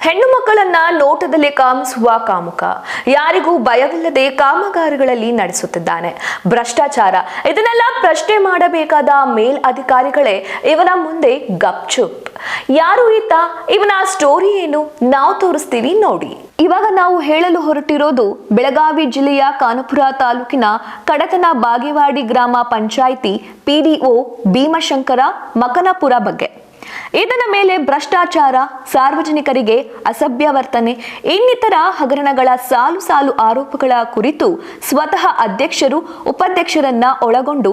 ಹೆಣ್ಣು ಮಕ್ಕಳನ್ನ ನೋಟದಲ್ಲಿ ಕಾಮಿಸುವ ಕಾಮುಕ ಯಾರಿಗೂ ಭಯವಿಲ್ಲದೆ ಕಾಮಗಾರಿಗಳಲ್ಲಿ ನಡೆಸುತ್ತಿದ್ದಾನೆ. ಭ್ರಷ್ಟಾಚಾರ ಇದನ್ನೆಲ್ಲ ಪ್ರಶ್ನೆ ಮಾಡಬೇಕಾದ ಮೇಲಧಿಕಾರಿಗಳೇ ಇವನ ಮುಂದೆ ಗಪ್ಚುಪ್. ಯಾರು ಈತ, ಇವನ ಸ್ಟೋರಿ ಏನು, ನಾವು ತೋರಿಸ್ತೀವಿ ನೋಡಿ. ಇವಾಗ ನಾವು ಹೇಳಲು ಹೊರಟಿರೋದು ಬೆಳಗಾವಿ ಜಿಲ್ಲೆಯ ಖಾನಾಪುರ ತಾಲೂಕಿನ ಕಡತನ ಬಾಗೇವಾಡಿ ಗ್ರಾಮ ಪಂಚಾಯಿತಿ PDO ಭೀಮಶಂಕರ ಮಕನಪುರ ಬಗ್ಗೆ. ಇದರ ಮೇಲೆ ಭ್ರಷ್ಟಾಚಾರ, ಸಾರ್ವಜನಿಕರಿಗೆ ಅಸಭ್ಯ ವರ್ತನೆ, ಇನ್ನಿತರ ಹಗರಣಗಳ ಸಾಲು ಸಾಲು ಆರೋಪಗಳ ಕುರಿತು ಸ್ವತಃ ಅಧ್ಯಕ್ಷರು, ಉಪಾಧ್ಯಕ್ಷರನ್ನ ಒಳಗೊಂಡು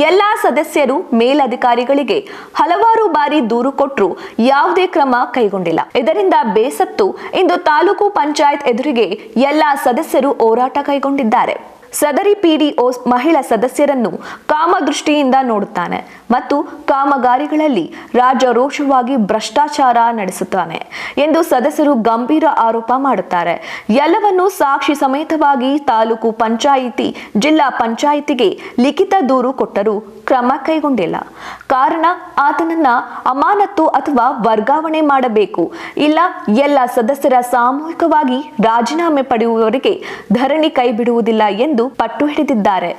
ಎಲ್ಲಾ ಸದಸ್ಯರು ಮೇಲಧಿಕಾರಿಗಳಿಗೆ ಹಲವಾರು ಬಾರಿ ದೂರು ಕೊಟ್ಟರು ಯಾವುದೇ ಕ್ರಮ ಕೈಗೊಂಡಿಲ್ಲ. ಇದರಿಂದ ಬೇಸತ್ತು ಇಂದು ತಾಲೂಕು ಪಂಚಾಯತ್ ಎದುರಿಗೆ ಎಲ್ಲಾ ಸದಸ್ಯರು ಹೋರಾಟ ಕೈಗೊಂಡಿದ್ದಾರೆ. ಸದರಿ PDO ಮಹಿಳಾ ಸದಸ್ಯರನ್ನು ಕಾಮದೃಷ್ಟಿಯಿಂದ ನೋಡುತ್ತಾನೆ ಮತ್ತು ಕಾಮಗಾರಿಗಳಲ್ಲಿ ರಾಜಾರೋಷವಾಗಿ ಭ್ರಷ್ಟಾಚಾರ ನಡೆಸುತ್ತಾನೆ ಎಂದು ಸದಸ್ಯರು ಗಂಭೀರ ಆರೋಪ ಮಾಡುತ್ತಾರೆ. ಎಲ್ಲವನ್ನೂ ಸಾಕ್ಷಿ ಸಮೇತವಾಗಿ ತಾಲೂಕು ಪಂಚಾಯಿತಿ, ಜಿಲ್ಲಾ ಪಂಚಾಯಿತಿಗೆ ಲಿಖಿತ ದೂರು ಕೊಟ್ಟರೂ ಕ್ರಮ ಕೈಗೊಂಡಿಲ್ಲ. ಕಾರಣ ಆತನನ್ನ ಅಮಾನತು ಅಥವಾ ವರ್ಗಾವಣೆ ಮಾಡಬೇಕು, ಇಲ್ಲ ಎಲ್ಲ ಸದಸ್ಯರ ಸಾಮೂಹಿಕವಾಗಿ ರಾಜೀನಾಮೆ ಪಡೆಯುವವರೆಗೆ ಧರಣಿ ಕೈ ಬಿಡುವುದಿಲ್ಲ ಎಂದು ಪಟ್ಟು ಹಿಡಿದಿದ್ದಾರೆ.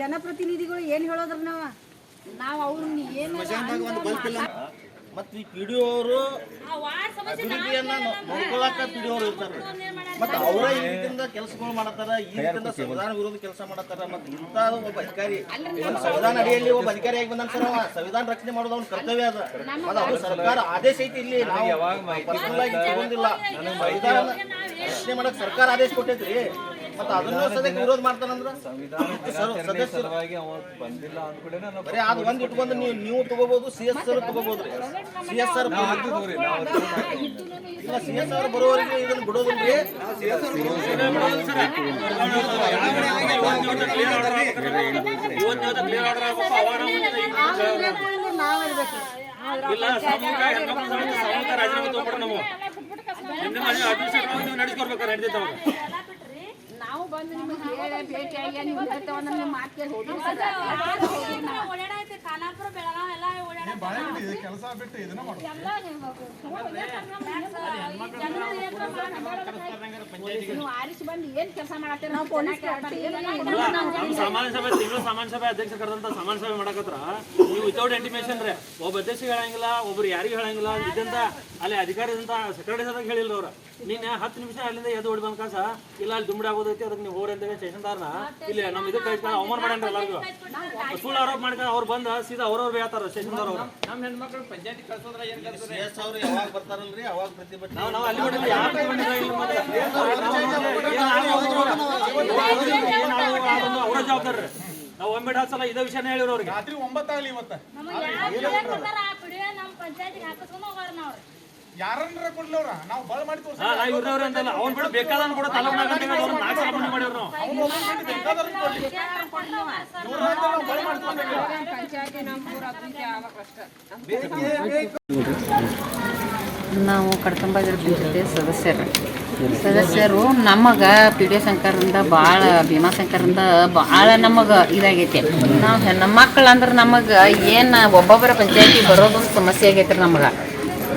ಜನಪ್ರತಿನಿಧಿಗಳು ಏನ್ ಹೇಳೋದ್ರ ನಾವು ಅವ್ರನ್ನ ಏನು ಮತ್ತು ಈ PDO ಅವರು ಅಭಿವೃದ್ಧಿಯನ್ನ ನೋಡ್ಕೊಳ್ಳಾಕ PDO ಅವರು ಇರ್ತಾರೆ. ಮತ್ತು ಅವರ ಈ ರೀತಿಯಿಂದ ಕೆಲಸಗಳು ಮಾಡತ್ತಾರ, ಈ ರೀತಿಯಿಂದ ಸಂವಿಧಾನ ವಿರೋಧ ಕೆಲಸ ಮಾಡತ್ತಾರ. ಮತ್ತು ಇಂಥ ಒಬ್ಬ ಅಧಿಕಾರಿ ಒಂದು ಸಂವಿಧಾನ ಅಡಿಯಲ್ಲಿ ಒಬ್ಬ ಅಧಿಕಾರಿಯಾಗಿ ಬಂದಂತರ ಸಂವಿಧಾನ ರಕ್ಷಣೆ ಮಾಡೋದು ಅವ್ನ ಕರ್ತವ್ಯ ಅದ. ಮತ್ತು ಅದು ಸರ್ಕಾರ ಆದೇಶ ಐತಿ. ಇಲ್ಲಿ ನಾವು ಪರ್ಸನಲ್ ಆಗಿ ತಗೊಂಡಿಲ್ಲ, ಸಂವಿಧಾನ ರಕ್ಷಣೆ ಮಾಡಕ್ ಸರ್ಕಾರ ಆದೇಶ ಕೊಟ್ಟೈತ್ರಿ. ಮತ್ತೆ ಅದನ್ನು ಸದ್ಯಕ್ಕೆ ವಿರೋಧ ಮಾಡ್ತಾನಂದ್ರ ಸದಸ್ಯರವಾಗಿ ಬರೀ ಅದು ಒಂದ್ ಇಟ್ಕೊಂಡು ನೀವು ತಗೋಬಹುದು, CSR ತಗೋಬಹುದ್ರಿ. CSR ಇಲ್ಲ, CSR ಬರೋವರೆಗೆ ಇದನ್ನು ಬಿಡೋದಿಲ್ರಿ. ನಾವು ಬಂದು ನಿಮಗೆ ಭೇಟಿಯಾಗಿ ನೀವು ಹೇಳ್ತೇವೆ ಅಂದ್ರೆ ಮಾತು ಕೇಳಿ ಹೋಗಿ ಓಡಾಡೈತಿ. ಖಾನಾಪುರ, ಬೆಳಗಾವಿ ಎಲ್ಲ ಓಡಾಡೈತಿ. ಕೆಲಸ ಬಿಟ್ಟು ಇದನ್ನ ಮಾಡೋದು ನೀವು ಆರಿಸಿ ಬಂದು ಏನ್ ಕೆಲಸ ಮಾಡತ್ತೇವೆ ನಾವು ಸಾಮಾನ್ಯ ಸಭೆ, ತಿಂಗಳು ಸಾಮಾನ್ಯ ಸಭೆ ಅಧ್ಯಕ್ಷ ಕರೆದಂತ ಸಾಮಾನ್ಯ ಸಭೆ ಮಾಡಕತ್ರ ನೀವು ವಿತೌಟ್ ಇಂಟಿಮೇಷನ್ ರೀ ಒಬ್ಬ ಅಧ್ಯಕ್ಷ ಹೇಳಂಗಿಲ್ಲ, ಒಬ್ರು ಯಾರಿಗೂ ಹೇಳಂಗಿಲ್ಲ. ಇದರಿಂದ ಅಲ್ಲಿ ಅಧಿಕಾರಿದಂತ ಸೆಕ್ರೆಟರಿ ಸದಾಗ ಹೇಳಿಲ್ಲ ಅವ್ರ. ನೀನ್ 10 ನಿಮಿಷ ಅಲ್ಲಿಂದ ಎದ್ದು ಓಡಿ ಬಂದ ಕಾಸ ಇಲ್ಲ ಅಲ್ಲಿ ದುಂಬಡಿ ಆಗೋದೈತಿ, ಅದಕ್ಕೆ ನೀವು ಹೋರಿ ಅಂತೇಳಿ ಸ್ಟೇಷನ್ದಾರನ ಇಲ್ಲಿ ನಮ್ ಇದಕ್ಕೆ ಅವಮಾನ ಮಾಡ್ಯಾನ್ರಿ ಎಲ್ಲರಿಗೂ. ಸುಳ್ಳು ಆರೋಪ ಮಾಡ್ಕೊಂಡು ಅವ್ರು ಬಂದ ಸೀದಾ ಅವ್ರವ್ರು ಹೇಳ್ತಾರ ಸ್ಟೇಷನ್ದಾರ ಅವ್ರು. ನಮ್ಮ ಹೆಣ್ಮಕ್ಳು ಪಂಚಾಯತಿ ಕಳ್ಸೋದ್ರ ಏನ್ ಅವ್ರು ಯಾವಾಗ ಬರ್ತಾರಲ್ರಿ ಅವಾಗ ಪ್ರತಿಭಟನೆ ನಾವು ಅಲ್ಲಿ ಹೊಡಿಲ್ಲ. ಯಾಕೆ ಅವರ ಜವಾಬ್ದಾರಿ. ನಾವು ಒಮ್ಮೆ ಸಲ ಇದೇ ವಿಷಯನೇ ಹೇಳಿರೋ ಅವ್ರಿಗೆ. ರಾತ್ರಿ 9 ಆಗಲಿ ಇವತ್ತ ಯಾರನ್ನ ಕೊಡ್ಲವ್ರ ನಾವು ಬಾಳ್ ಮಾಡಿ ಇವ್ರವ್ರ ಅಂತಲ್ಲ, ಅವ್ನ್ ಬಿಡು ಬೇಕಾದನ್ ಕೂಡ ತಲೆ 4 ಗಂಟೆಗೆ ಅವ್ರು 4 ಸಲ ಬಂದು ಮಾಡಿವ್ರು ನಾವು. ನಾವು ಕಡ್ಕಂಬಾದ್ರ ಪಂಚಾಯತಿ ಸದಸ್ಯರು ನಮಗೆ PDO ಶಂಕರಿಂದ ಭಾಳ, ಭೀಮಾಶಂಕರಿಂದ ಭಾಳ ನಮಗೆ ಇದಾಗೈತಿ. ನಾವು ಹೆಣ್ಣು ಮಕ್ಕಳು ಅಂದ್ರೆ ನಮಗೆ ಏನು ಒಬ್ಬೊಬ್ಬರ ಪಂಚಾಯತಿ ಬರೋದೊಂದು ಸಮಸ್ಯೆ ಆಗೈತೆ ರೀ. ನಮಗೆ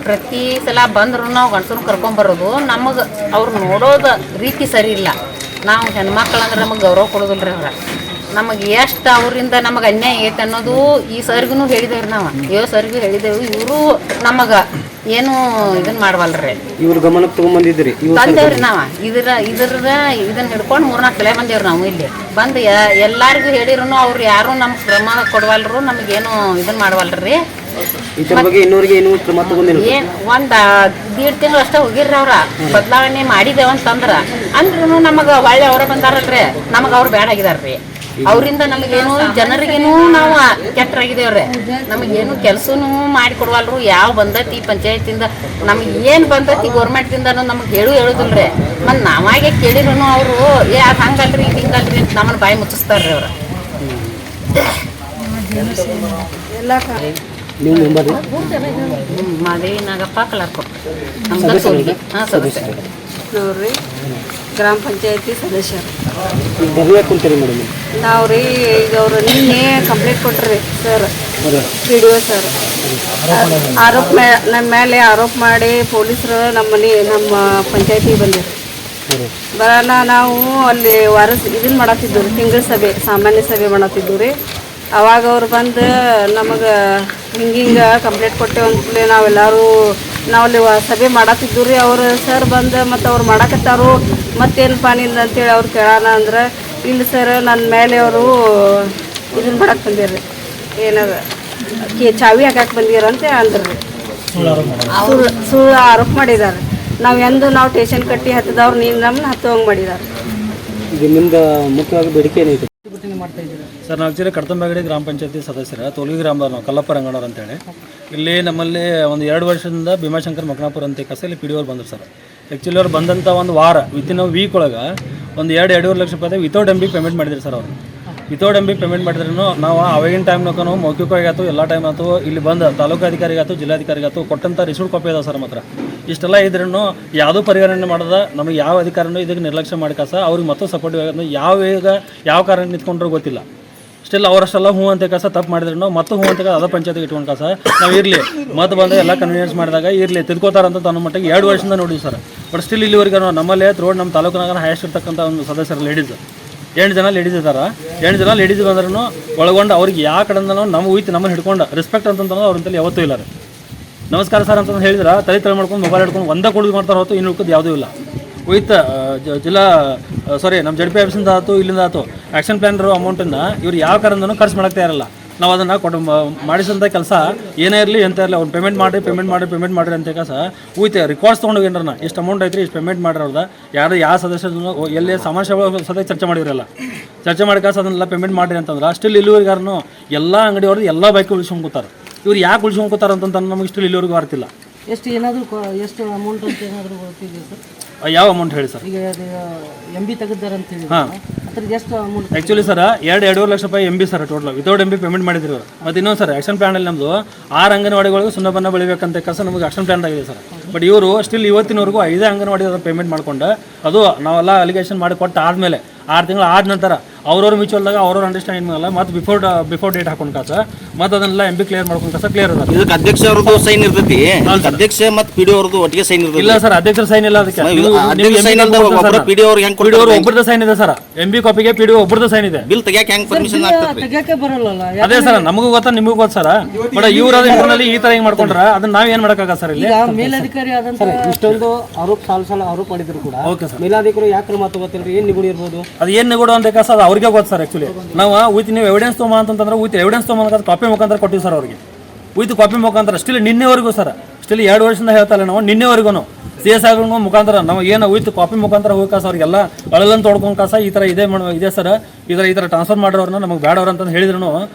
ಪ್ರತಿ ಸಲ ಬಂದ್ರು ನಾವು ಗಂಡಸರು ಕರ್ಕೊಂಬರೋದು, ನಮಗೆ ಅವ್ರು ನೋಡೋದು ರೀತಿ ಸರಿ ಇಲ್ಲ. ನಾವು ಹೆಣ್ಮಕ್ಳು ಅಂದ್ರೆ ನಮಗೆ ಗೌರವ ಕೊಡೋದಿಲ್ಲ ರೀ ಅವ್ರ. ನಮಗೆ ಎಷ್ಟು ಅವರಿಂದ ನಮಗೆ ಅನ್ಯಾಯ ಐತೆ ಅನ್ನೋದು ಈ ಸರ್ಗೂ ಹೇಳಿದೇವ್ರಿ. ನಾವು ಸರ್ಗೂ ಹೇಳಿದೆವು. ಇವರು ನಮಗೆ ಏನು ಇದನ್ನ ಮಾಡವಲ್ರಿ. ಇವ್ರ ಗಮನಕ್ಕೆ ತಗೊಂಡ್ಬಂದಿದ್ರಿ ತಂದೇವ್ರಿ. ನಾವು ಇದನ್ನ ಹಿಡ್ಕೊಂಡು 3-4 ಸಲ ಬಂದೇವ್ರಿ. ನಾವು ಇಲ್ಲಿ ಬಂದು ಎಲ್ಲರಿಗೂ ಹೇಳಿರು, ಅವ್ರು ಯಾರು ನಮ್ಗೆ ಕ್ರಮ ಕೊಡವಲ್ರು, ನಮಗೇನು ಇದನ್ನ ಮಾಡವಲ್ರಿ. ಇದ್ರ ಬಗ್ಗೆ ಇನ್ನೂರಿಗೆ ಏನು ಕ್ರಮ ತಗೊಂಡಿಲ್ಲ. ಏನು ಒಂದು 1.5 ತಿಂಗಳು ಅಷ್ಟೇ ಹೋಗಿರ್ರಿ. ಅವ್ರ ಬದಲಾವಣೆ ಮಾಡಿದೇವಂತಂದ್ರೆ ಅಂದ್ರೂ ನಮಗೆ ಒಳ್ಳೆ ಅವರ ಬಂದಾರಲ್ರಿ, ನಮಗೆ ಅವ್ರು ಬ್ಯಾಡ ಆಗಿದಾರ್ರಿ. ಅವರಿಂದ ನಮಗೇನು ಜನರಿಗೇನು ನಾವು ಕೆಟ್ಟರಾಗಿದ್ದೇವ್ರೆ. ನಮಗೇನು ಕೆಲಸನೂ ಮಾಡಿಕೊಡ್ವಲ್ರು. ಯಾವ ಬಂದತಿ ಪಂಚಾಯತಿಂದ ನಮ್ಗೆ ಏನು ಬಂದತಿ ಗೌರ್ಮೆಂಟಿಂದ ಅನ್ನೋದು ನಮ್ಗೆ ಹೇಳುದಿಲ್ರಿ. ಮತ್ತು ನಾವಾಗೆ ಕೇಳಿದ್ರು ಅವರು ಅದು ಹಂಗಲ್ರಿ ಇದು ಹಿಂಗಲ್ರಿ ಅಂತ ನಮ್ಮನ್ನು ಬಾಯಿ ಮುಚ್ಚಿಸ್ತಾರ್ರಿ ಅವ್ರು. ನೀವು ಮೆಂಬರ್ ಮಾದೇವಿ ನಾಗಪ್ಪ ಕಲರ್ಕೊಟ್ಟು ನಮ್ದು ಸೋಲಿಗೆ ಹಾಂ ಸದಸ್ಯ ನೋಡ್ರಿ ಗ್ರಾಮ ಪಂಚಾಯತಿ ಸದಸ್ಯರು ಬರ್ಲಿಕ್ಕೆ ಕುಂತೀರಿ ಮೇಡಮ್. ನಾವು ರೀ ಈಗ ಅವರು ನಿನ್ನೆ ಕಂಪ್ಲೇಂಟ್ ಕೊಟ್ರಿ sir P D O sir ಆರೋಪ ನನ್ನ ಮೇಲೆ ಆರೋಪ ಮಾಡಿ ಪೊಲೀಸರು ನಮ್ಮ ಪಂಚಾಯತಿಗೆ ಬಂದಿರು. ಬರೋಣ ನಾವು ಅಲ್ಲಿ ಇದನ್ನ ಮಾಡತ್ತಿದ್ದು ತಿಂಗಳ ಸಭೆ ಸಾಮಾನ್ಯ ಸಭೆ ಮಾಡತ್ತಿದ್ದು ರೀ. ಅವಾಗ ಅವ್ರು ಬಂದು ನಮಗೆ ಹಿಂಗೆ ಕಂಪ್ಲೇಂಟ್ ಕೊಟ್ಟೆವು ಅಂತಲೇ ನಾವು ಅಲ್ಲಿ ಸಭೆ ಮಾಡತ್ತಿದ್ದು ರೀ. ಅವರು ಸರ್ ಬಂದು ಮತ್ತು ಅವ್ರು ಮಾಡಕತ್ತಾರು ಮತ್ತೇನಪ್ಪ ನಿಂದ ಅಂತೇಳಿ ಅವ್ರು ಕೇಳೋಣ ಅಂದ್ರೆ ಇಲ್ಲಿ ಸರ್ ನನ್ನ ಮೇಲೆ ಅವರು ಇದನ್ನ ಮಾಡಕ್ಕೆ ಬಂದಿರ್ರಿ ಏನದ ಚಾವಿ ಹಾಕಕ್ಕೆ ಬಂದಿರ ಅಂತ ಅಂದ್ರಿ. ಸುಳ್ಳು ಆರೋಪ ಮಾಡಿದ್ದಾರೆ. ನಾವು ಟೇಷನ್ ಕಟ್ಟಿ ಹತ್ತಿದವ್ರು ನೀವು ನಮ್ಮನ್ನ ಹತ್ತುವಂಗೆ ಮಾಡಿದ್ದಾರೆ. ಈಗ ನಿಮ್ದು ಮುಖ್ಯವಾಗಿ ಬೇಡಿಕೆ ಏನೈತೆ? ಸರ್ ನಾವು ಆ್ಯಕ್ಚುಲಿ ಕಡತಂಬಗಡಿ ಗ್ರಾಮ ಪಂಚಾಯತಿ ಸದಸ್ಯರ ತೋಲ್ಗಿ ಗ್ರಾಮದವ್ರು ನಾವು ಕಲ್ಲಪ್ಪ ರಂಗಣ್ಣವ್ರು ಅಂತೇಳಿ. ಇಲ್ಲಿ ನಮ್ಮಲ್ಲಿ ಒಂದು 2 ವರ್ಷದಿಂದ ಭೀಮಾಶಂಕರ್ ಮಕನಾಪುರ ಅಂತ ಕಸ ಇಲ್ಲಿ ಪಿ ಡಿ ಅವ್ರು ಬಂದರು ಸರ್. ಆ್ಯಕ್ಚುಲಿ ಅವ್ರು ಬಂದಂಥ ಒಂದು ವಾರ ವಿತಿನ್ ವೀಕ್ ಒಳಗೆ ಒಂದು 2-2.5 ಲಕ್ಷ ರೂಪಾಯಿ ವಿತೌಟ್ MB ಪೇಮೆಂಟ್ ಮಾಡಿದ್ರು ಸರ್ ಅವರು. ವಿತೌಟ್ MB ಪೇಮೆಂಟ್ ಮಾಡಿದ್ರೂ ನಾವು ಆವಾಗಿನ ಟೈಮ್ನಾಗ ಮೌಖಿಕವಾಗಿ ಆಯ್ತು ಎಲ್ಲ ಟೈಮ್ ಆಯ್ತು ಇಲ್ಲಿ ಬಂದು ತಾಲೂಕಾಧಿಕಾರಿಗೆ ಆಯ್ತು ಜಿಲ್ಲಾಧಿಕಾರಿಗೆ ಆಯ್ತು ಕೊಟ್ಟಂಥ ರಿಸೀಟ್ ಕಾಪಿ ಅದಾವೆ ಸರ್ ಮಾತ್ರ. ಇಷ್ಟೆಲ್ಲ ಇದ್ರೂ ಯಾವುದೂ ಪರಿಗಣನೆ ಮಾಡೋದ ನಮಗೆ ಯಾವ ಅಧಿಕಾರನೂ ಇದಕ್ಕೆ ನಿರ್ಲಕ್ಷ್ಯ ಮಾಡಿ ಕಸ ಅವ್ರಿಗೆ ಮತ್ತು ಸಪೋರ್ಟಿವ್ ಆಗೋದು ಯಾವ ಕಾರಣ ನಿಂತ್ಕೊಂಡ್ರೂ ಗೊತ್ತಿಲ್ಲ. ಸ್ಟಿಲ್ ಅವರಷ್ಟೆಲ್ಲ ಹ್ಞೂ ಅಂತ ಕಸ ತಪ್ಪು ಮಾಡಿದ್ರು ಮತ್ತು ಹ್ಞೂ ಅಂತ ಅದ ಪಂಚಾಯತಿಗೆ ಇಟ್ಕೊಂಡು ಕಸ ನಾವು ಇರಲಿ ಮತ್ತು ಬಂದು ಎಲ್ಲ ಕನ್ವೀನಿಯನ್ಸ್ ಮಾಡಿದಾಗ ಇರಲಿ ತಿದ್ಕೋತಾರಂತ ಅನ್ನೋ ಮಟ್ಟಿಗೆ 2 ವರ್ಷದಿಂದ ನೋಡಿದ್ವಿ ಸರ್. ಬಟ್ ಸ್ಟಿಲ್ ಇಲ್ಲಿವರೆಗೆ ನಮ್ಮಲ್ಲೇ ರೋಡ್ ನಮ್ಮ ತಾಲೂಕಿನಾಗ ಹೈಯೆಸ್ಟ್ ಇರ್ತಕ್ಕಂಥ ಒಂದು ಸದಸ್ಯರು ಲೇಡೀಸ್ 8 ಜನ ಲೇಡೀಸ್ ಇದ್ದಾರೆ. 8 ಜನ ಲೇಡೀಸ್ ಬಂದ್ರೂ ಒಳಗೊಂಡು ಅವ್ರಿಗೆ ಯಾವ ಕಡೆಯಿಂದ ನಮ್ಮ ಉಯ್ತು ನಮ್ಮನ್ನು ಹಿಡ್ಕೊಂಡು ರೆಸ್ಪೆಕ್ಟ್ ಅಂತಂದ್ರೆ ಅವ್ರಂತಲ್ಲಿ ಯಾವತ್ತೂ ಇಲ್ಲ ರೀ. ನಮಸ್ಕಾರ ಸರ್ ಅಂತಂದು ಹೇಳಿದ್ರೆ ತಲೆ ಮಾಡ್ಕೊಂಡು ಮೊಬೈಲ್ ಹಿಡ್ಕೊಂಡು ಒಂದೇ ಕೊಡುಗೆ ಮಾಡ್ತಾರೆ ಹೊತ್ತು ಇನ್ನು ಉಳ್ಕೋದು ಯಾವುದೂ ಇಲ್ಲ. ವಿತ್ ನಮ್ಮ ಜಡ್ ಪಿ ಆಫೀಸಿಂದ ಆಯ್ತು ಇಲ್ಲಿಂದ ಆಯ್ತು ಆ್ಯಕ್ಷನ್ ಪ್ಲ್ಯಾನ್ ಇರೋ ಅಮೌಂಟನ್ನು ಇವ್ರು ಯಾವ ಕಾರಣದೂ ಖರ್ಚು ಮಾಡೋಕ್ಕೆ ಇರಲ್ಲ. ನಾವು ಅದನ್ನು ಮಾಡಿಸೋಂಥ ಕೆಲಸ ಏನೇ ಇರಲಿ ಎಂತ ಇರಲಿ ಅವ್ನು ಪೇಮೆಂಟ್ ಮಾಡಿರಿ ಅಂತ ಕೆಲಸ ಉಯ್ತು ರಿಕಾರ್ಡ್ಸ್ ತೊಗೊಂಡು ಹೋಗ್ಯಾರ ಎಷ್ಟು ಅಮೌಂಟ್ ಐತ್ರಿ ಇಷ್ಟು ಪೇಮೆಂಟ್ ಮಾಡಿರೋದ ಯಾವ ಸದಸ್ಯರು ಎಲ್ಲಿ ಸಮಸ್ಯೆಗಳು ಸದ್ಯ ಚರ್ಚೆ ಮಾಡಿರಲ್ಲ. ಚರ್ಚೆ ಮಾಡಿ ಕಾಸು ಅದನ್ನೆಲ್ಲ ಪೇಮೆಂಟ್ ಮಾಡಿರಿ ಅಂತಂದ್ರೆ ಸ್ಟಿಲ್ ಇಲ್ಲಿವರೆಗಾರನು ಎಲ್ಲ ಅಂಗಡಿಯವ್ರದ್ದು ಎಲ್ಲ ಬೈಕ್ ಉಳಿಸ್ಕೊಂಡ್ಕೋತಾರೆ. ಇವ್ರು ಯಾಕೆ ಉಳಿಸ್ಕೊಂಡ್ಕೋತಾರೆ ಅಂತಂತ ನಮಗೆ ಸ್ಟಿಲ್ ಇಲ್ಲಿವರೆಗೂ ಅರ್ತಿಲ್ಲ. ಎಷ್ಟು ಅಮೌಂಟ್ ಅಂತ ಏನಾದರೂ ಗೊತ್ತಿದೆ ಸರ್? ಯಾವ ಅಮೌಂಟ್ ಹೇಳಿ ಸರ್? ಈಗ MB ತೆಗೆದಾರೆ ಅಂತ ಹೇಳಿ ಅದ್ರದ್ದು ಎಷ್ಟು ಅಮೌಂಟ್? ಆ್ಯಕ್ಚುಲಿ ಸರ್ 2-2.5 ಲಕ್ಷ ರೂಪಾಯಿ MB sir total without MB payment ಮಾಡಿದ್ರು ಅವರು. ಮತ್ತು ಇನ್ನೊಂದು ಸರ್ ಆ್ಯಕ್ಷನ್ ಪ್ಲಾನಲ್ಲಿ ನಮ್ಮದು 6 ಅಂಗನವಾಡಿಗಳಿಗೂ ಸುಣ್ಣಬಣ್ಣ ಬೆಳಿಬೇಕಂತ ಕೆಲಸ ನಮಗೆ ಆ್ಯಕ್ಷನ್ ಪ್ಲಾನ್ ಆಗಿದೆ ಸರ್. ಬಟ್ ಇವರು ಸ್ಟಿಲ್ ಇವತ್ತಿನವರೆಗೂ 5 ಅಂಗನವಾಡಿ ಪೇಮೆಂಟ್ ಮಾಡ್ಕೊಂಡು ಅದು ನಾವೆಲ್ಲ ಅಲಿಗೇಷನ್ ಮಾಡಿ ಕೊಟ್ಟು ಆದಮೇಲೆ 6 ತಿಂಗಳು ಆದ ನಂತರ ಅವ್ರವ್ರ ಮ್ಯೂಚುವಲ್ದಾಗ ಅವ್ರವ್ರ ಅಂಡರ್ಸ್ಟ್ಯಾಂಡಿಂಗ್ ಮೇಲೆ ಮತ್ತು ಬಿಫೋರ್ ಡೇಟ್ ಹಾಕೊಂಡು ಕಾಸ ಮತ್ತು ಅದನ್ನೆಲ್ಲ MB ಕ್ಲಿಯರ್ ಮಾಡ್ಕೊಂಡು ಕಾಸ ಕ್ಲಿಯರ್ ಅದ. ಇದಕ್ಕೆ ಅಧ್ಯಕ್ಷ ಅವ್ರದ್ದು ಸೈನ್ ಇರ್ತೈತಿ. ಅಧ್ಯಕ್ಷ ಮತ್ತು ಪಿ ಡಿ ಅವ್ರದ್ದು ಒಟ್ಟಿಗೆ ಸೈನ್ ಇರ್ತೈತಿ. ಇಲ್ಲ ಸರ್ ಅಧ್ಯಕ್ಷರ ಸೈನ್ ಇಲ್ಲ ಅದಕ್ಕೆ. ಪಿ ಡಿ ಅವ್ರಿಗೆ ಹೆಂಗೆ ಪಿ ಡಿ ಒಬ್ಬರದ ಸೈನ್ ಇದೆ ಸರ್. MB ಕಾಪಿಗೆ ಪಿ ಡಿ ಒಬ್ಬರದ ಸೈನ್ ಇದೆ. ಬಿಲ್ ತೆಗಿಯಕ್ಕೆ ಹೆಂಗೆ ಪರ್ಮಿಷನ್ ಆಗ್ತದೆ? ತೆಗಿಯಕ್ಕೆ ಬರಲ್ಲ. ಅದೇ ಸರ್ ನಮಗೂ ಗೊತ್ತಾ ನಿಮಗೂ ಗೊತ್ತು ಸರ್. ಬಟ್ ಇವ್ರ ಇಂಟರ್ನಲ್ಲಿ ಈ ಥರ ಹಿಂಗೆ ಮಾಡ್ಕೊಂಡ್ರ ಅದನ್ನ ನಾವು ಏನು ಮಾಡೋಕ್ಕಾಗ ಸರ್? ಇಲ್ಲಿ ಮೇಲಧಿಕಾರಿ ಆದಂತ ಇಷ್ಟೊಂದು ಆರೋಪ ಸಾಲ ಆರೋಪ ಮಾಡಿದ್ರು ಕೂಡ ಓಕೆ ಸರ್ ಮೇಲಾಧಿಕಾರಿ ಯಾಕೆ ಕ್ರಮ ತಗೋತಿಲ್ರಿ? ಏನು ನಿಗೂಢ ಇರ್ಬೋದು? ಅದು ಏನು ನಿಗೂಢ ಅಂತ ಕೆಲಸ ಅದು ಅವ್ರಿಗೆ ಗೊತ್ತು ಸರ್. ಆ್ಯಕ್ಚುಲಿ ನಾವು ವಿತ್ ನೀವು ಎವಿಡೆನ್ಸ್ ತೊಗೊಂಬ ಅಂತಂದ್ರೆ ವಿತ್ ಎವಿಡೆನ್ಸ್ ತೊಗೊಂಬ ಕಾಪಿ ಮುಖಾಂತರ ಕೊಟ್ಟಿವಿ ಸರ್ ಅವ್ರಿಗೆ. ವಿತ್ ಕಾಪಿ ಮುಖಾಂತರ ಸ್ಟಿಲ್ ನಿನ್ನೆವರೆಗೂ ಸರ್ ಸ್ಟಿಲ್ 2 ವರ್ಷದಿಂದ ಹೇಳ್ತಾ ಇಲ್ಲ ನಾವು ನಿನ್ನೆವರೆಗೂ CS ಆಗೋಣ ಮುಖಾಂತರ ನಾವು ಏನು ವಿತ್ ಕಾಪಿ ಮುಖಾಂತರ ಹೋಗಿ ಕಾಸ ಅವ್ರಿಗೆಲ್ಲ ಅಳಲನ್ನು ತೊಡ್ಕೊಂಡು ಕಾಸ ಈ ಥರ ಇದೆ ಸರ್ ಈ ಥರ ಟ್ರಾನ್ಸ್ಫರ್ ಮಾಡೋರನ್ನ ನಮಗೆ ಬೇಡವ್ರು ಅಂತಂದು ಹೇಳಿದ್ರು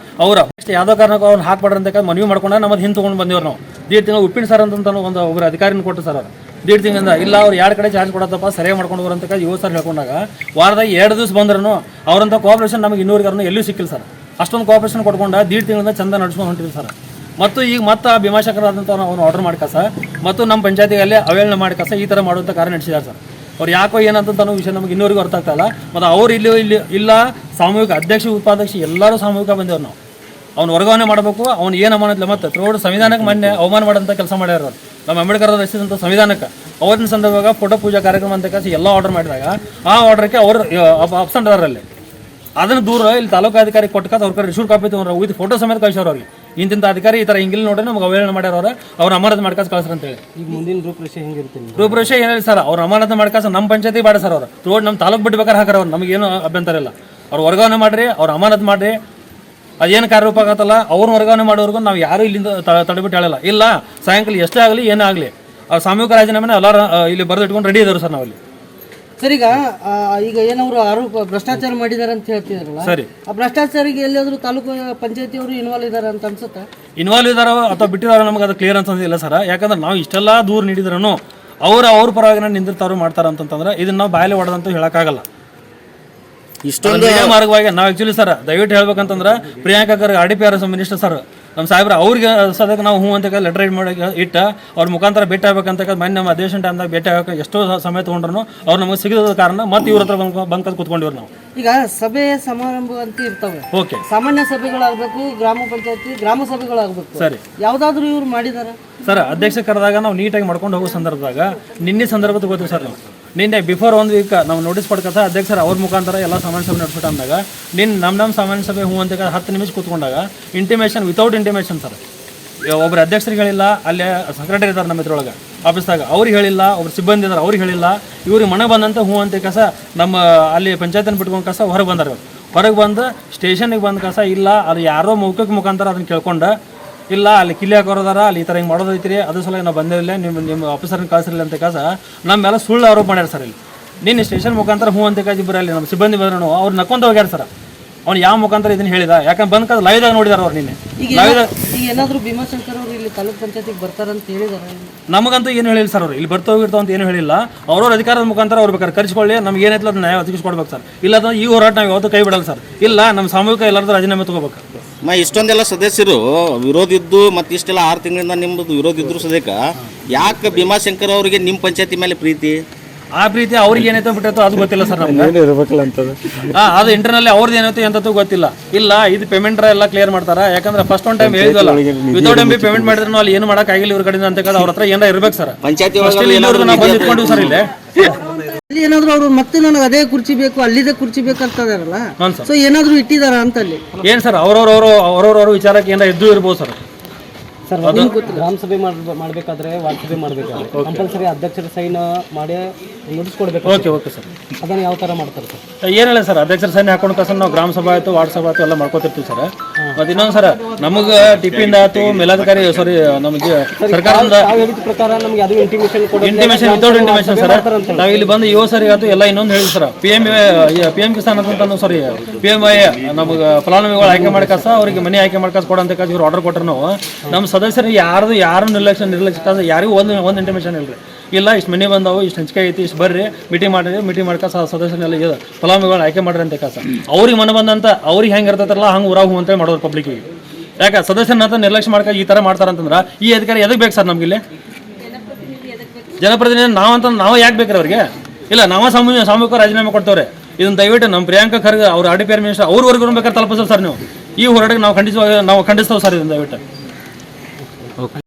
ಅವ್ರು ನೆಕ್ಸ್ಟ್ ಯಾವುದೋ ಕಾರಣಕ್ಕೂ ಅವ್ರು ಹಾಕ್ಬಾರ್ದು ಅಂತ ಮನವಿ ಮಾಡ್ಕೊಂಡು ನಮ್ಮದು ಹಿಂದೆ ತೊಗೊಂಡು ಬಂದಿವ್ರು ನಾವು. 1.5 ತಿಂಗಳು ಉಪ್ಪಿನ ಸರ್ ಅಂತ ಒಬ್ಬರು ಅಧಿಕಾರಿನ ಕೊಟ್ಟು ಸರ್ ಅವ್ರು 1.5 ತಿಂಗಳಿಂದ ಇಲ್ಲ ಅವ್ರು 2 ಕಡೆ ಚಾರ್ಜ್ ಕೊಡತ್ತಪ್ಪ ಸರಿಯಾಗಿ ಮಾಡ್ಕೊಂಡು ಬರೋಂತ 7 ಸರ್ ಹೇಳ್ಕೊಂಡಾಗ ವಾರದಾಗ 2 ದಿವಸ ಬಂದ್ರೂ ಅವರಂಥ ಕೋಆಪರೇಷನ್ ನಮಗೆ ಇನ್ನೂರಿಗಾರನು ಎಲ್ಲೂ ಸಿಕ್ಕಿಲ್ಲ ಸರ್. ಅಷ್ಟೊಂದು ಕೋಆಪರೇಷನ್ ಕೊಡ್ಕೊಂಡು 1.5 ತಿಂಗಳಿಂದ ಚಂದ ನಡ್ಸ್ಕೊಂಡು ಹೊಂಟಿದ್ವಿ ಸರ್. ಮತ್ತು ಈಗ ಮತ್ತೆ ಭೀಮಾಶಂಕರ್ ಅವ್ನು ಆರ್ಡರ್ ಮಾಡ್ಕಸ ಮತ್ತು ನಮ್ಮ ಪಂಚಾಯತಿಗೆ ಅವೇಳನೆ ಮಾಡ್ಕಸ ಈ ಥರ ಮಾಡುವಂಥ ಕಾರ್ಯ ನಡೆಸಿದ್ದಾರೆ ಸರ್. ಅವ್ರು ಯಾಕೋ ಏನಂತ ವಿಷಯ ನಮಗೆ ಇನ್ನೂರಿಗೂ ಅರ್ಥ ಆಗ್ತಾಯಿಲ್ಲ. ಮತ್ತು ಅವ್ರು ಇಲ್ಲಿ ಇಲ್ಲ ಸಾಮೂಹಿಕ ಅಧ್ಯಕ್ಷ ಉಪಾಧ್ಯಕ್ಷ ಎಲ್ಲರೂ ಸಾಮೂಹಿಕ ಬಂದೇವ್ರು ನಾವು. ಅವ್ನು ವರ್ಗಾವಣೆ ಮಾಡಬೇಕು ಅವ್ನು ಏನು ಅಮಾನತ್ಲೆ ಮತ್ತು ಥ್ರೋಡ್ ಸಂವಿಧಾನಕ್ಕೆ ಮೊನ್ನೆ ಅವಮಾನ ಮಾಡೋಂಥ ಕೆಲಸ ಮಾಡ್ಯಾರ ಅವ್ರು. ನಮ್ಮ ಅಂಬೇಡ್ಕರ್ ರಚಿಸಿದಂಥ ಸಂವಿಧಾನಕ್ಕೆ ಅವತ್ತಿನ ಸಂದರ್ಭದಾಗ ಫೋಟೋ ಪೂಜಾ ಕಾರ್ಯಕ್ರಮ ಅಂತ ಕೆಲಸ ಎಲ್ಲ ಆರ್ಡರ್ ಮಾಡಿದಾಗ ಆ ಆರ್ಡರ್ಗೆ ಅವರು ಅಬ್ಸೆಂಟ್ ಅದಾರಲ್ಲಿ ಅದನ್ನು ದೂರ ಇಲ್ಲಿ ತಾಲೂಕಾಧಿಕಾರಿ ಕೊಟ್ಕಾದ ಅವ್ರ ಕಡೆ ರಿಸೀಟ್ ಕಾಪಿ ತೊಗೊಂಡ್ರೆ ವಿತ್ ಫೋಟೋ ಸಮೇತ ಕಳ್ಸೋರು ಅವ್ರಿಗೆ. ಇಂತಿಂಥ ಅಧಿಕಾರಿ ಈ ಥರ ಹಿಂಗಿಲ್ಲ ನೋಡ್ರಿ ನಮ್ಗೆ ಅವೇಳನೆ ಮಾಡ್ಯಾರ ಅವ್ರು ಅಮಾನತ್ ಮಾಡ್ಕಾಸ ಕಳ್ಸ್ರಿ ಅಂತೇಳಿ. ಈಗ ಮುಂದಿನ ರೂಪರೇಷೆ ಹೆಂಗಿರುತ್ತೆ? ರೂಪರೇಷೆ ಏನಿಲ್ಲ ಸರ್ ಅವ್ರು ಅಮಾನತ್ ಮಾಡ್ಕಾಸ ನಮ್ಮ ಪಂಚಾಯತಿ ಬೇಡ ಸರ್. ಅವರು ರೋಡ್ ನಮ್ಮ ತಾಲೂಕು ಬಿಡ್ಬೇಕಾರೆ ಹಾಕಾರ ಅವ್ರು ನಮಗೇನು ಅಭ್ಯಂತರ ಇಲ್ಲ. ಅವ್ರು ವರ್ಗಾವಣೆ ಮಾಡಿರಿ ಅವ್ರು ಅಮಾನತ್ ಮಾಡಿರಿ ಅದೇನು ಕಾರ್ಯರೂಪ ಆಗತ್ತಲ್ಲ ಅವ್ರನ್ನ ವರ್ಗಾವಣೆ ಮಾಡೋರ್ಗು ನಾವು ಯಾರು ಇಲ್ಲಿಂದ ತಡೆಬಿಟ್ಟು ಹೇಳಲ್ಲ. ಇಲ್ಲ ಸಾಯಂಕಾಲ ಎಷ್ಟೇ ಆಗಲಿ ಏನೇ ಆಗಲಿ ಅವ್ರು ಸಾಮೂಹಿಕ ರಾಜೀನಾಮೆನ ಎಲ್ಲರೂ ಇಲ್ಲಿ ಬರೆದು ಇಟ್ಕೊಂಡು ರೆಡಿ ಇದ್ದಾರೆ ಸರ್ ನಾವಲ್ಲಿ. ಸರ್ ಈಗ ಏನವರು ಆರೋಪ ಭ್ರಷ್ಟಾಚಾರ ಮಾಡಿದ್ದಾರೆ ಅಂತ ಹೇಳ್ತಿದಾರಲ್ಲ, ಸರಿ. ಆ ಭ್ರಷ್ಟಾಚಾರಿಗೆ ಎಲ್ಲಿಯಾದ್ರೂ ತಾಲೂಕು ಪಂಚಾಯತಿ ಅವರು ಇನ್ವಾಲ್ವ್ ಇದಾರೆ ಅಂತ ಅನ್ಸುತ್ತಾ? ಇನ್ವಾಲ್ವ್ ಇದಾರೋ ಅಥವಾ ಬಿಟ್ಟಿದಾರೋ ನಮಗೆ ಅದು ಕ್ಲಿಯರ್ ಅನ್ಸೋದಿಲ್ಲ ಸರ್. ಯಾಕಂದ್ರೆ ನಾವು ಇಷ್ಟೆಲ್ಲ ದೂರ ನೀಡಿದ್ರೂ ಅವ್ರ ಪರವಾಗಿ ನಿಂದಿರ್ತಾರು ಮಾಡ್ತಾರ ಅಂತಂದ್ರೆ ಇದನ್ನ ನಾವು ಬಾಯಲ್ಲಿ ಹೊಡೆದಂತೂ ಹೇಳಕ್ಕಾಗಲ್ಲ. ಇಷ್ಟೊಂದು ಮಾರ್ಗವಾಗಿ ನಾವು ಆಕ್ಚುಲಿ ಸರ್ ದಯವಿಟ್ಟು ಹೇಳ್ಬೇಕಂತಂದ್ರೆ Priyanka Kharge RDPR minister sir ನಮ್ಮ ಸಾಹೇಬ್ರ ಅವ್ರಿಗೆ ಸದ್ಯಕ್ಕೆ ನಾವು ಹ್ಞೂ ಅಂತ ಲೆಟರ್ ಮಾಡಿ ಇಟ್ಟ ಅವ್ರ ಮುಖಾಂತರ ಭೇಟಿ ಆಗ್ಬೇಕಂತ ಮೊನ್ನೆ ನಮ್ಮ ಅಧಿವೇಶನ ಟೈಮ್ದಾಗ ಭೇಟಿ ಆಗಕ್ಕೆ ಎಷ್ಟೋ ಸಮಯ ತೊಗೊಂಡ್ರು ಅವ್ರು ನಮಗೆ ಸಿಗದ ಕಾರಣ ಮತ್ತೆ ಇವ್ರ ಹತ್ರ ಬಂದು ಕೂತ್ಕೊಂಡಿವ್ರು ನಾವು. ಈಗ ಸಭೆ ಸಮಾರಂಭ ಅಂತ ಇರ್ತವೆ, ಓಕೆ, ಸಾಮಾನ್ಯ ಸಭೆಗಳಾಗಬೇಕು, ಗ್ರಾಮ ಪಂಚಾಯತಿ ಗ್ರಾಮ ಸಭೆಗಳಾಗಬೇಕು, ಸರಿ. ಯಾವ್ದಾದ್ರು ಇವ್ರು ಮಾಡಿದಾರ ಸರ್? ಅಧ್ಯಕ್ಷ ಕರೆದಾಗ ನಾವು ನೀಟಾಗಿ ಮಾಡ್ಕೊಂಡು ಹೋಗೋ ಸಂದರ್ಭದಾಗ ನಿನ್ನೆ ಸಂದರ್ಭ ತಗೋತೀವಿ ಸರ್ ನಾವು. ನಿನ್ನೆ ಬಿಫೋರ್ 1 ವೀಕ್ ನಾವು ನೋಟಿಸ್ ಪಡ್ಕೊತ ಅಧ್ಯಕ್ಷರು ಅವ್ರ ಮುಖಾಂತರ ಎಲ್ಲ ಸಾಮಾನ್ಯ ಸಭೆ ನಡೆಸ್ಬಿಟ್ಟು ಅಂದಾಗ ನಮ್ಮ ಸಾಮಾನ್ಯ ಸಭೆ ಹ್ಞೂ ಅಂತ 10 ನಿಮಿಷ ಕೂತ್ಕೊಂಡಾಗ ಇಂಟಿಮೇಷನ್ ವಿತೌಟ್ ಇಂಟಿಮೇಷನ್ ಸರ್ ಒಬ್ಬರು ಅಧ್ಯಕ್ಷರಿಗೆ ಹೇಳಿಲ್ಲ, ಅಲ್ಲೇ ಸೆಕ್ರೆಟರಿ ಇದ್ದಾರೆ ನಮ್ಮ ಇದ್ರೊಳಗೆ ಆಫೀಸ್ದಾಗ ಅವ್ರಿಗೆ ಹೇಳಿಲ್ಲ, ಒಬ್ರು ಸಿಬ್ಬಂದಿ ಇದ್ದಾರೆ ಅವ್ರಿಗೆ ಹೇಳಿಲ್ಲ, ಇವ್ರಿಗೆ ಮನೆ ಬಂದಂತ ಹ್ಞೂ ಅಂತ ಕಸ ನಮ್ಮ ಅಲ್ಲಿ ಪಂಚಾಯತನ ಬಿಟ್ಕೊಂಡು ಕಸ ಹೊರಗೆ ಬಂದಾರೆ. ಹೊರಗೆ ಬಂದು ಸ್ಟೇಷನ್ಗೆ ಬಂದ ಕಸ ಇಲ್ಲ ಅದು ಯಾರೋ ಮೌಖಿಕ ಮುಖಾಂತರ ಅದನ್ನು ಕೇಳ್ಕೊಂಡು ಇಲ್ಲ ಅಲ್ಲಿ ಕಿಲ್ಲಿ ಹಾಕೋದಾರ ಅಲ್ಲಿ ಈ ಥರ ಹಿಂಗೆ ಮಾಡೋದೈತ್ರಿ ಅದ್ರ ಸಲ ನಾವು ಬಂದಿರಲಿಲ್ಲ ನಿಮ್ಮ ಆಫೀಸರ್ನ ಕಳಿಸಿರಲಿಲ್ಲ ಅಂತ ಕಾಸ ನಮ್ಮ ಮೇಲೆ ಸುಳ್ಳು ಆರೋಪ ಮಾಡ್ಯಾರ ಸರ್. ಇಲ್ಲಿ ನಿನ್ನೆ ಸ್ಟೇಷನ್ ಮುಖಾಂತರ ಹ್ಞೂ ಅಂತ ಕಾಜಿ ಬರಲಿ ನಮ್ಮ ಸಿಬ್ಬಂದಿ ಬಂದ್ರು ಅವ್ರು ನಕ್ಕೊಂತ ಹೋಗ್ಯಾರ ಸರ್. ಅವ್ನು ಯಾವ ಮುಖಾಂತರ ಇದನ್ನು ಹೇಳಿದ ಯಾಕಂದ್ರೆ ಬಂದ ಕಾಸ ಲೈವ್ದಾಗ ನೋಡಿದಾರೆ ಅವ್ರು ನಿನ್ನೆ ಲೈವ್ದಾಗ. ಈಗ ಏನಾದ್ರು ಭೀಮಾಶಂಕರ್ ಅವರು ಇಲ್ಲಿ ತಾಲೂಕ್ ಪಂಚಾಯತಿಗೆ ಬರ್ತಾರಂತ ಹೇಳಿದಾರೆ? ನಮಗಂತೂ ಏನು ಹೇಳಿಲ್ಲ ಸರ್. ಅವ್ರು ಇಲ್ಲಿ ಬರ್ತಾವ ಅಂತ ಏನು ಹೇಳಿಲ್ಲ. ಅವ್ರವ್ರ ಅಧಿಕಾರದ ಮುಖಾಂತರ ಅವ್ರು ಬೇಕಾದ್ರೆ ಕರ್ಸ್ಕೊಳ್ಳಿ, ನಮ್ಗೆ ಏನೈತಲ್ಲ ಅದನ್ನ ನ್ಯಾಯ ಒದಗಿಸ್ಕೊಡ್ಬೇಕು ಸರ್. ಇಲ್ಲಾಂದ್ರೆ ಈ ಹೋರಾಟ ನಾವು ಯಾವತ್ತೂ ಕೈ ಬಿಡಲ್ಲ ಸರ್. ಇಲ್ಲ ನಮ್ಮ ಸಾಮೂಹಿಕ ಎಲ್ಲರದ್ದು ರಾಜೀನಾಮೆ ತಗೋಬೇಕು. ಇಷ್ಟೊಂದೆಲ್ಲ ಸದಸ್ಯರು ವಿರೋಧ ಇದ್ದು ಮತ್ತು ಇಷ್ಟೆಲ್ಲ 6 ತಿಂಗಳಿಂದ ನಿಮ್ಮದು ವಿರೋಧ ಇದ್ರು ಸದ್ಯಕ್ಕೆ ಯಾಕೆ ಭೀಮಾಶಂಕರ್ ಅವರಿಗೆ ನಿಮ್ಮ ಪಂಚಾಯತಿ ಮೇಲೆ ಪ್ರೀತಿ? ಆ ಪ್ರೀತಿ ಅವ್ರಿಗೆ ಏನೈತೆ ಬಿಟ್ಟೈತೋ ಅದು ಗೊತ್ತಿಲ್ಲ ಸರ್ ನಮ್ಗೆ. ಅದು ಇಂಟರ್ನಲ್ಲಿ ಅವ್ರದ್ದು ಏನೈತೆ ಎಂತೂ ಗೊತ್ತಿಲ್ಲ. ಇಲ್ಲ ಇದು ಪೇಮೆಂಟ್ ಎಲ್ಲ ಕ್ಲಿಯರ್ ಮಾಡ್ತಾರ. ಯಾಕಂದ್ರೆ ಫಸ್ಟ್ ಒನ್ ಟೈಮ್ ಹೇಳಿದ್ವಲ್ಲ ವಿತೌಟ್ MB ಪೇಮೆಂಟ್ ಮಾಡಿದ್ರು ಅಲ್ಲಿ ಏನು ಮಾಡಕ್ ಆಗಿಲ್ಲ ಇವ್ರ ಕಡೆಯಿಂದ ಅಂತ ಅವ್ರ ಹತ್ರ ಏನಾರ ಇರ್ಬೇಕು ಸರ್. ಪಂಚಾಯತಿ ಬಂದಿಟ್ಕೊಂಡು ಸರ್ ಇಲ್ಲಿ ಅಲ್ಲಿ ಏನಾದ್ರು ಅವರು ಮತ್ತೆ ನನಗೆ ಅದೇ ಕುರ್ಚಿ ಬೇಕು ಅಲ್ಲಿದೆ ಕುರ್ಚಿ ಬೇಕಂತದಾರಲ್ಲ, ಸೊ ಏನಾದ್ರು ಇಟ್ಟಿದಾರ ಅಂತ ಅಲ್ಲಿ ಏನ್ ಸರ್ ಅವ್ರವ್ರ ವಿಚಾರಕ್ಕೆ ಏನಾರ ಇದ್ದು ಇರ್ಬೋದು ಸರ್. ಸರ್ ಗ್ರಾಮ ಸಭೆ ಮಾಡಬೇಕಾದ್ರೆ ವಾರ್ಡ್ ಸಭೆ ಮಾಡಬೇಕಾದ್ರೆ ಕಂಪಲ್ಸರಿ ಅಧ್ಯಕ್ಷರ ಸೈನ್ ಮಾಡಿ ನೋಟಿಸ್ ಕೊಡಬೇಕು. Okay sir. ಅದನ್ನು ಯಾವ ಥರ ಮಾಡ್ತಾರೆ ಸರ್? ಏನಿಲ್ಲ ಸರ್, ಅಧ್ಯಕ್ಷರ ಸೈನ್ ಹಾಕೊಂಡು ಕಸ ನಾವು ಗ್ರಾಮ ಸಭಾ ಆಯಿತು ವಾರ್ಡ್ ಸಭಾ ಆಯಿತು ಎಲ್ಲ ಮಾಡ್ಕೋತಿರ್ತೀವಿ ಸರ್. ಮತ್ತು ಇನ್ನೊಂದು ಸರ್ ನಮಗೆ ಟಿಪಿಯಿಂದ ಆಯ್ತು ಮೇಲಾಧಿಕಾರಿ ಸಾರಿ ನಮಗೆ ಸರ್ಕಾರದಿಂದ ಪ್ರಕಾರ ನಮ್ಗೆ ಅದು ಇಂಟಿಮೇಷನ್ ವಿತೌಟ್ ಇಂಟಿಮೇಷನ್ ಸರ್. ನಾವು ಇಲ್ಲಿ ಬಂದು ಸರಿ ಆಯ್ತು ಎಲ್ಲ ಇನ್ನೊಂದು ಹೇಳಿ ಸರ್ PM ಕಿಸಾನ್ ಅಂತ ಸಾರಿ PMI ನಮಗೆ ಫಲಾನುಭವಿಗಳು ಆಯ್ಕೆ ಮಾಡ್ಕಸ ಅವರಿಗೆ ಮನೆ ಆಯ್ಕೆ ಮಾಡ್ಕಸ್ ಕೊಡಂತ ಇವ್ರು ಆರ್ಡರ್ ಕೊಟ್ಟರು. ನಾವು ನಮ್ಮ ಸದಸ್ಯರಿಗೆ ಯಾರು ನಿರ್ಲಕ್ಷ್ಯ ಯಾರಿಗೂ ಒಂದು ಇಂಟಿಮೇಷನ್ ಇಲ್ರಿ. ಇಲ್ಲ ಇಷ್ಟು ಮನೆ ಬಂದವು ಇಷ್ಟು ಹಂಚಿಕೆ ಐತಿ ಇಷ್ಟು ಬರ್ರಿ ಮೀಟಿಂಗ್ ಮಾಡ್ಕ ಸದಸ್ಯನೆಲ್ಲ ಫಲಾನುಭವಿಗಳು ಆಯ್ಕೆ ಮಾಡ್ರಿ ಅಂತ ಕಾಸ ಅವ್ರಿಗೆ ಮನೆ ಬಂದಂತ ಅವ್ರಿಗೆ ಹೆಂಗೆ ಇರ್ತೈತಾರಲ್ಲ ಹಂಗೆ ಊರಾಗು ಅಂತ ಮಾಡೋರು ಪಬ್ಲಿಕ್ಗೆ. ಯಾಕೆ ಸದಸ್ಯನಂತ ನಿರ್ಲಕ್ಷ್ಯ ಮಾಡ್ಕ ಈ ಥರ ಮಾಡ್ತಾರಂತಂದ್ರೆ ಈ ಅಧಿಕಾರಿ ಎದಕ್ಕೆ ಬೇಕು ಸರ್ ನಮ್ಗಿಲ್ಲಿ? ಜನಪ್ರತಿನಿಧಿ ನಾವು ಯಾಕೆ ಬೇಕ್ರಿ ಅವ್ರಿಗೆ? ಇಲ್ಲ ನಾವು ಸಾಮೂಹಿಕ ರಾಜೀನಾಮೆ ಕೊಡ್ತೇವ್ರೆ. ಇದನ್ನ ದಯವಿಟ್ಟು ನಮ್ಮ ಪ್ರಿಯಾಂಕಾ ಖರ್ಗೆ ಅವ್ರ RDPR ಮಿನಿಸ್ಟರ್ ಅವ್ರವರೆಗೂ ಬೇಕಾದ್ರೆ ತಲುಪಿಸಲ್ಲ ಸರ್. ನೀವು ಈ ಹೋರಾಟಕ್ಕೆ ನಾವು ಖಂಡಿಸ್ತೇವೆ ಸರ್ ಇದನ್ನ ದಯವಿಟ್ಟು.